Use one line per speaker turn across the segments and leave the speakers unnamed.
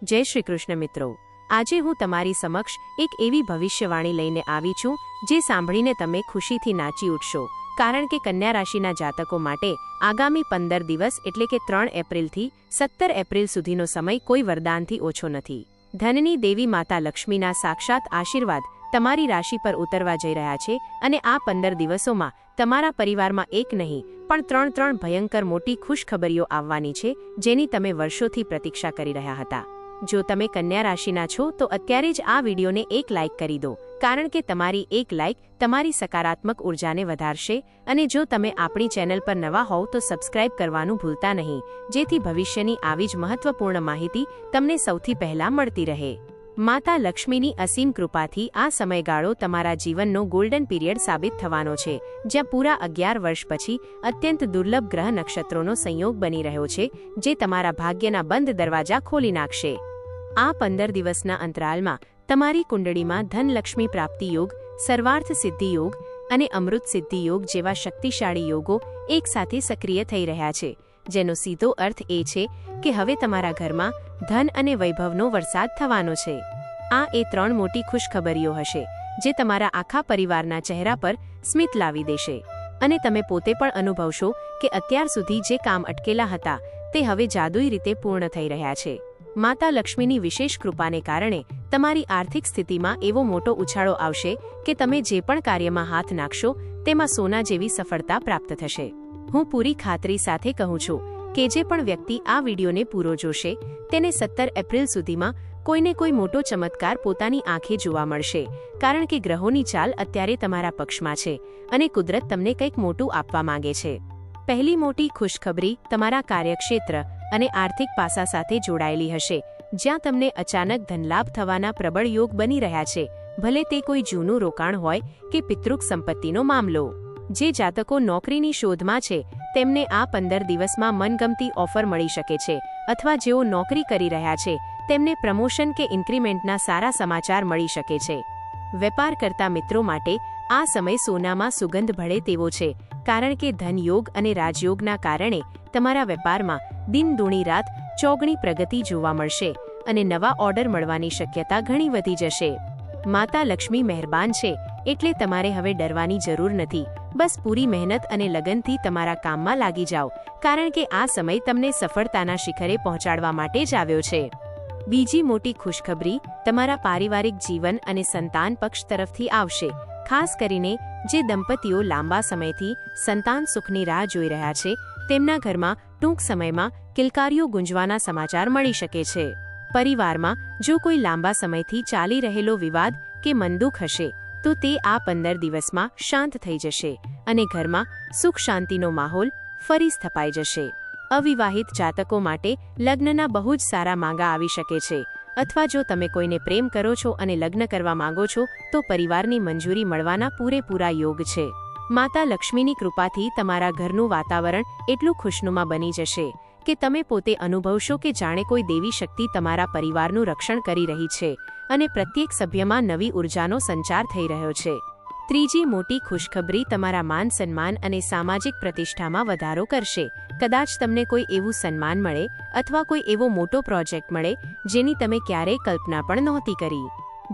જય શ્રી કૃષ્ણ મિત્રો। આજે હું તમારી સમક્ષ એક એવી ભવિષ્યવાણી લઈને આવી છું જે સાંભળીને તમે ખુશીથી નાચી ઉઠશો, કારણ કે કન્યા રાશિના જાતકો માટે આગામી 15 દિવસ એટલે કે 3 એપ્રિલથી 17 એપ્રિલ સુધીનો સમય કોઈ વરદાનથી ઓછો નથી। ધનની દેવી માતા લક્ષ્મીના સાક્ષાત આશીર્વાદ તમારી રાશિ પર ઉતરવા જઈ રહ્યા છે અને આ 15 દિવસોમાં તમારા પરિવારમાં એક નહીં પણ 3 ભયંકર મોટી ખુશખબરીઓ આવવાની છે, જેની તમે વર્ષોથી પ્રતીક્ષા કરી રહ્યા હતા। જો તમે કન્યા રાશિના છો તો અત્યારે જ આ વિડીયોને એક લાઇક કરી દો, કારણ કે તમારી એક લાઇક તમારી સકારાત્મક ઉર્જાને વધારશે। અને જો તમે આપણી ચેનલ પર નવા હોવ તો સબસ્ક્રાઇબ કરવાનું ભૂલતા નહીં, જેથી ભવિષ્યની આવી જ મહત્વપૂર્ણ માહિતી તમને સૌથી પહેલા મળતી રહે। માતા લક્ષ્મીની અસીમ કૃપાથી આ સમયગાળો તમારા જીવનનો ગોલ્ડન પીરિયડ સાબિત થવાનો છે, જ્યાં પૂરા 11 વર્ષ પછી અત્યંત દુર્લભ ગ્રહ નક્ષત્રોનો સંયોગ બની રહ્યો છે, જે તમારા ભાગ્યના બંધ દરવાજા ખોલી નાખશે। આ 15 દિવસના અંતરાલમાં તમારી કુંડળીમાં ધનલક્ષ્મી પ્રાપ્તિ યોગ, સર્વાર્થ સિદ્ધિ યોગ અને અમૃત સિદ્ધિ યોગ જેવા શક્તિશાળી યોગો એકસાથે સક્રિય થઈ રહ્યા છે, જેનો સીધો અર્થ એ છે કે હવે તમારા ઘરમાં ધન અને વૈભવનો વરસાદ થવાનો છે। આ એ 3 મોટી ખુશખબરીઓ હશે જે તમારા આખા પરિવારના ચહેરા પર સ્મિત લાવી દેશે, અને તમે પોતે પણ અનુભવશો કે અત્યાર સુધી જે કામ અટકેલા હતા તે હવે જાદુઈ રીતે પૂર્ણ થઈ રહ્યા છે। માતા લક્ષ્મીની વિશેષ કૃપાને કારણે તમારી આર્થિક સ્થિતિમાં એવો મોટો ઉછાળો આવશે કે તમે જે પણ કાર્યમાં હાથ નાખશો તેમાં સોના જેવી સફળતા પ્રાપ્ત થશે। હું પૂરી ખાતરી સાથે કહું છું કે જે પણ વ્યક્તિ આ વિડીયોને પૂરો જોશે તેને 17 એપ્રિલ સુધીમાં કોઈને કોઈ મોટો ચમત્કાર પોતાની આંખે જોવા મળશે, કારણ કે ગ્રહોની ચાલ અત્યારે તમારા પક્ષમાં છે અને કુદરત તમને કંઈક મોટું આપવા માંગે છે। પહેલી મોટી ખુશખબરી તમારા કાર્યક્ષેત્ર અને આર્થિક પાસા સાથે જોડાયેલી હશે, જ્યાં તમને અચાનક ધનલાભ થવાના પ્રબળ યોગ બની રહ્યા છે, ભલે તે કોઈ જૂનું રોકાણ હોય કે પિતૃક સંપત્તિનો મામલો। જે જાતકો નોકરીની શોધમાં છે તેમને આ 15 દિવસમાં મનગમતી ઓફર મળી શકે છે, અથવા જેઓ નોકરી કરી રહ્યા છે તેમને પ્રમોશન કે ઇન્ક્રીમેન્ટના સારા સમાચાર મળી શકે છે। વેપાર કરતા મિત્રો માટે આ સમય સોનામાં સુગંધ ભળે તેવો છે, કારણ કે ધનયોગ અને રાજયોગના કારણે તમારા વેપારમાં દિન દુણી રાત ચોગણી પ્રગતિ જોવા મળશે અને નવા ઓર્ડર મળવાની શક્યતા ઘણી વધી જશે। માતા લક્ષ્મી મહેરબાન છે, એટલે તમારે હવે ડરવાની જરૂર નથી। બસ પૂરી મહેનત અને લગનથી તમારા કામમાં લાગી જાઓ, કારણ કે આ સમય તમને સફળતાના શિખરે પહોંચાડવા માટે જ આવ્યો છે। બીજી મોટી ખુશખબરી તમારા પારિવારિક જીવન અને સંતાન પક્ષ તરફથી આવશે, ખાસ કરીને જે દંપતીઓ લાંબા સમયથી સંતાન સુખની રાહ જોઈ રહ્યા છે તેમના ઘરમાં ટૂંક સમયમાં કિલકારીઓ ગુંજવાના સમાચાર મળી શકે છે। પરિવારમાં જો કોઈ લાંબા સમયથી ચાલી રહેલો વિવાદ કે મનદુખ હશે તો તે આ 15 દિવસમાં શાંત થઈ જશે અને ઘરમાં સુખ શાંતિનો માહોલ ફરી સ્થપાઈ જશે। અવિવાહિત જાતકો માટે લગ્નના બહુ જ સારા માંગા આવી શકે છે, અથવા જો તમે કોઈને પ્રેમ કરો છો અને લગ્ન કરવા માંગો છો તો પરિવારની મંજૂરી મળવાના પૂરેપૂરા યોગ છે। માતા લક્ષ્મીની કૃપાથી તમારા ઘરનું વાતાવરણ એટલું ખુશનુમા બની જશે કે તમે પોતે અનુભવશો કે જાણે કોઈ દેવી શક્તિ તમારા પરિવારનું રક્ષણ કરી રહી છે અને પ્રત્યેક સભ્યમાં નવી ઉર્જાનો સંચાર થઈ રહ્યો છે। ત્રીજી મોટી ખુશખબરી તમારા માન સન્માન અને સામાજિક પ્રતિષ્ઠામાં વધારો કરશે। કદાચ તમને કોઈ એવું સન્માન મળે અથવા કોઈ એવો મોટો પ્રોજેક્ટ મળે જેની તમે ક્યારેય કલ્પના પણ નહોતી કરી।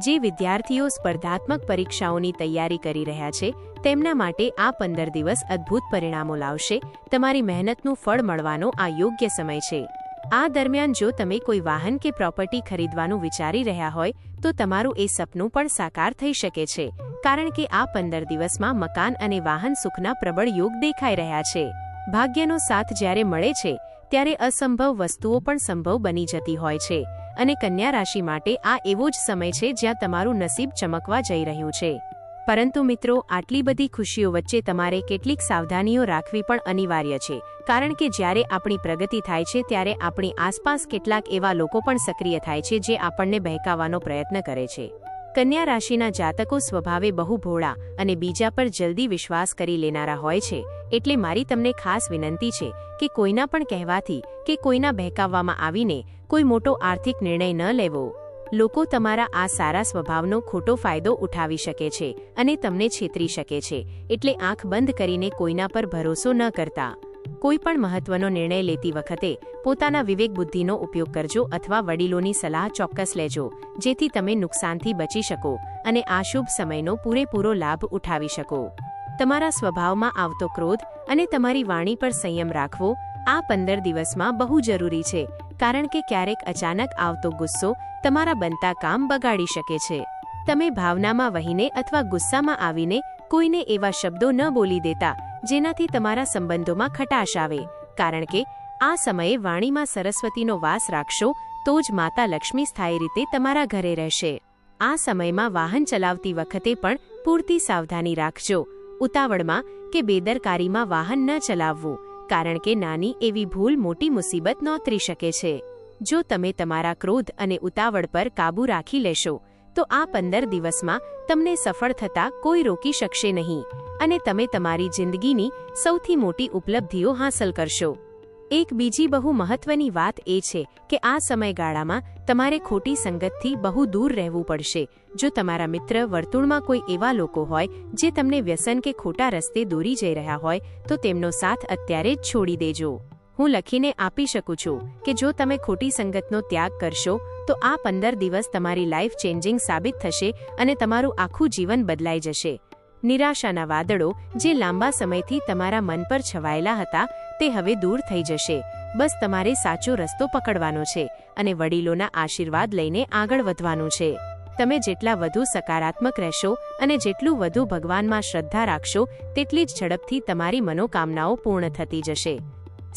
જે વિદ્યાર્થીઓ સ્પર્ધાત્મક પરીક્ષાઓની તૈયારી કરી રહ્યા છે તેમના માટે આ 15 દિવસ અદ્ભુત પરિણામો લાવશે। તમારી મહેનતનું ફળ મળવાનો આ યોગ્ય સમય છે। આ દરમિયાન જો તમે કોઈ વાહન કે પ્રોપર્ટી ખરીદવાનું વિચારી રહ્યા હોય તો તમારું એ સપનું પણ સાકાર થઈ શકે છે, કારણ કે આ 15 દિવસમાં મકાન અને વાહન સુખના પ્રબળ યોગ દેખાઈ રહ્યા છે। ભાગ્યનો સાથ જ્યારે મળે છે ત્યારે અસંભવ વસ્તુઓ પણ સંભવ બની જતી હોય છે, અને કન્યા રાશિ માટે આ એવો જ સમય છે જ્યાં તમારું નસીબ ચમકવા જઈ રહ્યું છે। પરંતુ મિત્રો, આટલી બધી ખુશીઓ વચ્ચે તમારે કેટલીક સાવધાનીઓ રાખવી પણ અનિવાર્ય છે, કારણ કે જ્યારે આપણી પ્રગતિ થાય છે ત્યારે આપણી આસપાસ કેટલાક એવા લોકો પણ સક્રિય થાય છે જે આપણને બહેકાવવાનો પ્રયત્ન કરે છે। કન્યા રાશિના જાતકો સ્વભાવે બહુ ભોળા અને બીજા પર જલ્દી વિશ્વાસ કરી લેનારા હોય છે, એટલે મારી તમને ખાસ વિનંતી છે કે કોઈના પણ કહેવાથી કે કોઈના બહેકાવવામાં આવીને કોઈ મોટો આર્થિક નિર્ણય ન લેવો। લોકો તમારા આ સારા સ્વભાવનો ખોટો ફાયદો ઉઠાવી શકે છે અને તમને છેતરી શકે છે, એટલે આંખ બંધ કરીને કોઈના પર ભરોસો ન કરતા। કોઈ પણ મહત્વનો નિર્ણય લેતી વખતે પોતાના વિવેક બુદ્ધિનો ઉપયોગ કરજો અથવા વડીલોની સલાહ ચોક્કસ લેજો, જેથી તમે નુકસાનથી બચી શકો અને આ શુભ સમયનો પૂરેપૂરો લાભ ઉઠાવી શકો. તમારા સ્વભાવમાં આવતો ક્રોધ અને તમારી વાણી પર સંયમ રાખવો આ 15 દિવસમાં બહુ જરૂરી છે, કારણ કે ક્યારેક અચાનક આવતો ગુસ્સો તમારા બનતા કામ બગાડી શકે છે. તમે ભાવનામાં વહીને અથવા ગુસ્સામાં આવીને કોઈને એવા શબ્દો ન બોલી દેતા જેનાથી તમારા સંબંધોમાં ખટાશ આવે, કારણ કે આ સમયે વાણીમાં સરસ્વતીનો વાસ રાખશો તો જ માતા લક્ષ્મી સ્થાયી રીતે તમારા ઘરે રહેશે. આ સમયમાં વાહન ચલાવતી વખતે પણ પૂરતી સાવધાની રાખજો. ઉતાવળમાં કે બેદરકારીમાં વાહન ન ચલાવવું, કારણ કે નાની એવી ભૂલ મોટી મુસીબત નોતરી શકે છે. જો તમે તમારા ક્રોધ અને ઉતાવળ પર કાબૂ રાખી લેશો તો આ 15 દિવસમાં તમને સફળ થતા કોઈ રોકી શકશે નહીં અને તમે તમારી જિંદગીની સૌથી મોટી ઉપલબ્ધિઓ હાંસલ કરશો. એક બીજી બહુ મહત્વની વાત એ છે કે આ સમયગાળામાં તમારે ખોટી સંગતથી બહુ દૂર રહેવું પડશે. જો તમારા મિત્ર વર્તુળમાં કોઈ એવા લોકો હોય જે તમને વ્યસન કે ખોટા રસ્તે દોરી જઈ રહ્યા હોય તો તેમનો સાથ અત્યારે જ છોડી દેજો. હું લખીને આપી શકું છું કે જો તમે ખોટી સંગતનો ત્યાગ કરશો તો આ 15 દિવસ તમારી લાઈફ ચેન્જિંગ સાબિત થશે અને તમારું આખું જીવન બદલાઈ જશે. નિરાશાના વાદળો જે લાંબા સમયથી તમારા મન પર છવાયેલા હતા તે હવે દૂર થઈ જશે. બસ તમારે સાચો રસ્તો પકડવાનો છે અને વડીલોના આશીર્વાદ લઈને આગળ વધવાનું છે. તમે જેટલા વધુ સકારાત્મક રહેશો અને જેટલું વધુ ભગવાનમાં શ્રદ્ધા રાખશો તેટલી જ ઝડપથી તમારી મનોકામનાઓ પૂર્ણ થતી જશે.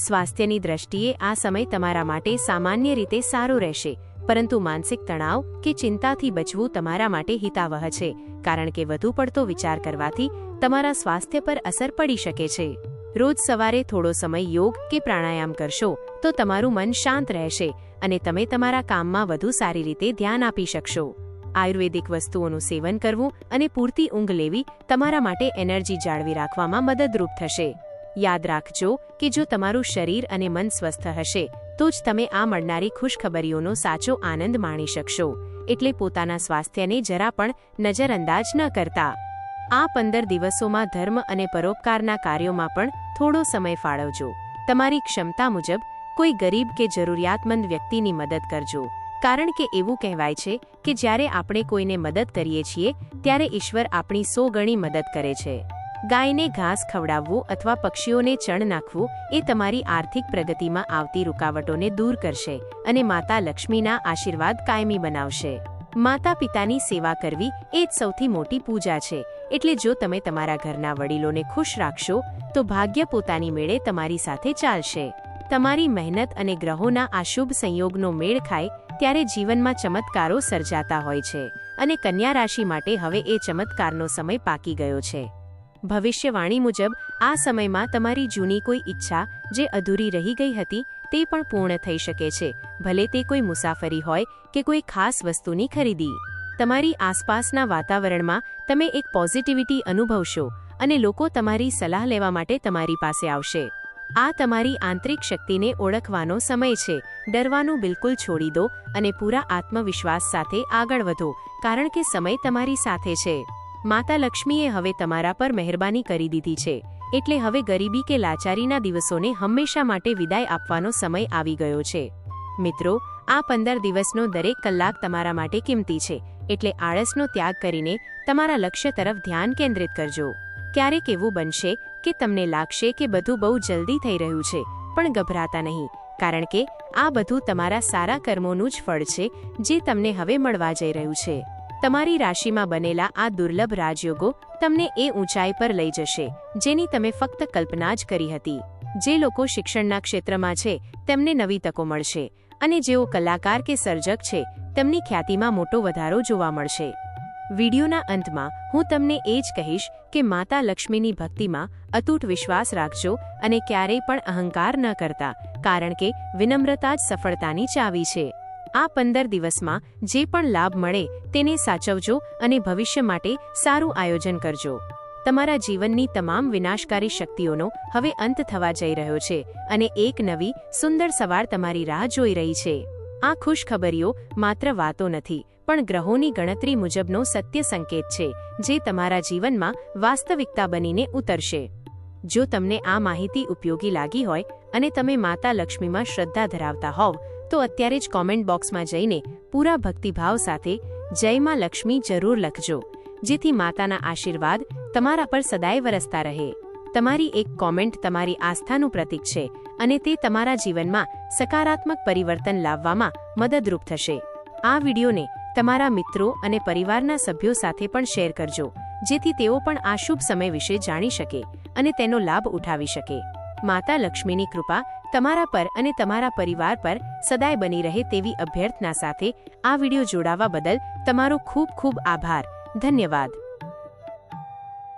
સ્વાસ્થ્યની દ્રષ્ટિએ આ સમય તમારા માટે સામાન્ય રીતે સારો રહેશે, પરંતુ માનસિક તણાવ કે ચિંતાથી બચવું તમારા માટે હિતાવહ છે, કારણ કે વધુ પડતો વિચાર કરવાથી તમારા સ્વાસ્થ્ય પર અસર પડી શકે છે. રોજ સવારે થોડો સમય યોગ કે પ્રાણાયામ કરશો તો તમારું મન શાંત રહેશે અને તમે તમારા કામમાં વધુ સારી રીતે ધ્યાન આપી શકશો. આયુર્વેદિક વસ્તુઓનું સેવન કરવું અને પૂરતી ઊંઘ લેવી તમારા માટે એનર્જી જાળવી રાખવામાં મદદરૂપ થશે. યાદ રાખજો કે જો તમારું શરીર અને મન સ્વસ્થ હશે તો જ તમે આ મળનારી ખુશખબરીઓનો સાચો આનંદ માણી શકશો. એટલે પોતાના સ્વાસ્થ્યને જરા પણ નજરઅંદાજ ન કરતા. આ 15 દિવસોમાં ધર્મ અને પરોપકારના કાર્યોમાં પણ થોડો સમય ફાળવજો. તમારી ક્ષમતા મુજબ કોઈ ગરીબ કે જરૂરિયાતમંદ વ્યક્તિની મદદ કરજો, કારણ કે એવું કહેવાય છે કે જ્યારે આપણે કોઈને મદદ કરીએ છીએ ત્યારે ઈશ્વર આપણી 100 ગણી મદદ કરે છે. ગાયને ઘાસ ખવડાવવું અથવા પક્ષીઓને ચણ નાખવું એ તમારી આર્થિક પ્રગતિમાં આવતી રૂકાવટોને દૂર કરશે અને માતા લક્ષ્મીના આશીર્વાદ કાયમી બનાવશે. માતા પિતાની સેવા કરવી એ જ સૌથી મોટી પૂજા છે. એટલે જો તમે તમારા ઘરના વડીલોને ખુશ રાખશો તો ભાગ્ય પોતાની મેળે તમારી સાથે ચાલશે. તમારી મહેનત અને ગ્રહોના આ શુભ સંયોગનો મેળ ખાય ત્યારે જીવનમાં ચમત્કારો સર્જાતા હોય છે અને કન્યા રાશિ માટે હવે એ ચમત્કારનો સમય પાકી ગયો છે. ભવિષ્યવાણી મુજબ આ સમયમાં તમારી જૂની કોઈ ઈચ્છા જે અધૂરી રહી ગઈ હતી તે પણ પૂર્ણ થઈ શકે છે, ભલે તે કોઈ મુસાફરી હોય કે કોઈ ખાસ વસ્તુની ખરીદી. તમારી આસપાસના વાતાવરણમાં તમે એક પોઝિટિવિટી અનુભવશો અને લોકો તમારી સલાહ લેવા માટે તમારી પાસે આવશે. આ તમારી આંતરિક શક્તિને ઓળખવાનો સમય છે. ડરવાનું બિલકુલ છોડી દો અને પૂરા આત્મવિશ્વાસ સાથે આગળ વધો, કારણ કે સમય તમારી સાથે છે. માતા લક્ષ્મીએ હવે તમારા પર મહેરબાની કરી દીધી છે, એટલે હવે ગરીબી કે લાચારીના દિવસોને હંમેશા માટે વિદાય આપવાનો સમય આવી ગયો છે. મિત્રો, આ 15 દિવસનો દરેક કલાક તમારા માટે કિંમતી છે, એટલે આળસનો ત્યાગ કરીને તમારા લક્ષ્ય તરફ ધ્યાન કેન્દ્રિત કરજો. ક્યારેક એવું બનશે કે તમને લાગશે કે બધું બહુ જલ્દી થઈ રહ્યું છે, પણ ગભરાતા નહીં, કારણ કે આ બધું તમારા સારા કર્મોનું જ ફળ છે જે તમને હવે મળવા જઈ રહ્યું છે. તમારી રાશિમાં બનેલા આ દુર્લભ રાજયોગો તમને એ ઊંચાઈ પર લઈ જશે જેની તમે ફક્ત કલ્પના જ કરી હતી. જે લોકો શિક્ષણના ક્ષેત્રમાં છે તેમને નવી તકો મળશે અને જેઓ કલાકાર કે સર્જક છે તેમની ખ્યાતિમાં મોટો વધારો જોવા મળશે. વિડીયોના અંતમાં હું તમને એ જ કહીશ કે માતા લક્ષ્મીની ભક્તિમાં અતૂટ વિશ્વાસ રાખજો અને ક્યારેય પણ અહંકાર ન કરતા, કારણ કે વિનમ્રતા જ સફળતાની ચાવી છે. આ 15 દિવસમાં જે પણ લાભ મળે તેને સાચવજો અને ભવિષ્ય માટે સારું આયોજન કરજો. તમારા જીવનની તમામ વિનાશકારી શક્તિઓનો હવે અંત થવા જઈ રહ્યો છે અને એક નવી સુંદર સવાર તમારી રાહ જોઈ રહી છે. આ ખુશખબરીઓ માત્ર વાતો નથી, પણ ગ્રહોની ગણતરી મુજબનો સત્ય સંકેત છે જે તમારા જીવનમાં વાસ્તવિકતા બનીને ઉતરશે. જો તમને આ માહિતી ઉપયોગી લાગી હોય અને તમે માતા લક્ષ્મીમાં શ્રદ્ધા ધરાવતા હોવ તો અત્યારે જ કોમેન્ટ બોક્સમાં જઈને પૂરા ભક્તિભાવ સાથે જય માં લક્ષ્મી જરૂર લખજો, જેથી માતાના આશીર્વાદ તમારા પર સદાય વરસતા રહે. તમારી એક કોમેન્ટ તમારી આસ્થાનું પ્રતીક છે અને તે તમારા જીવનમાં સકારાત્મક પરિવર્તન લાવવામાં મદદરૂપ થશે. આ વિડીયોને તમારા મિત્રો અને પરિવારના સભ્યો સાથે પણ શેર કરજો, જેથી તેઓ પણ આ શુભ સમય વિશે જાણી શકે અને તેનો લાભ ઉઠાવી શકે. માતા લક્ષ્મીની કૃપા તમારા પર અને તમારા પરિવાર પર સદાય બની રહે તેવી અભ્યર્થના સાથે આ વિડીયો જોડાવા બદલ તમારો ખૂબ ખૂબ આભાર. ધન્યવાદ.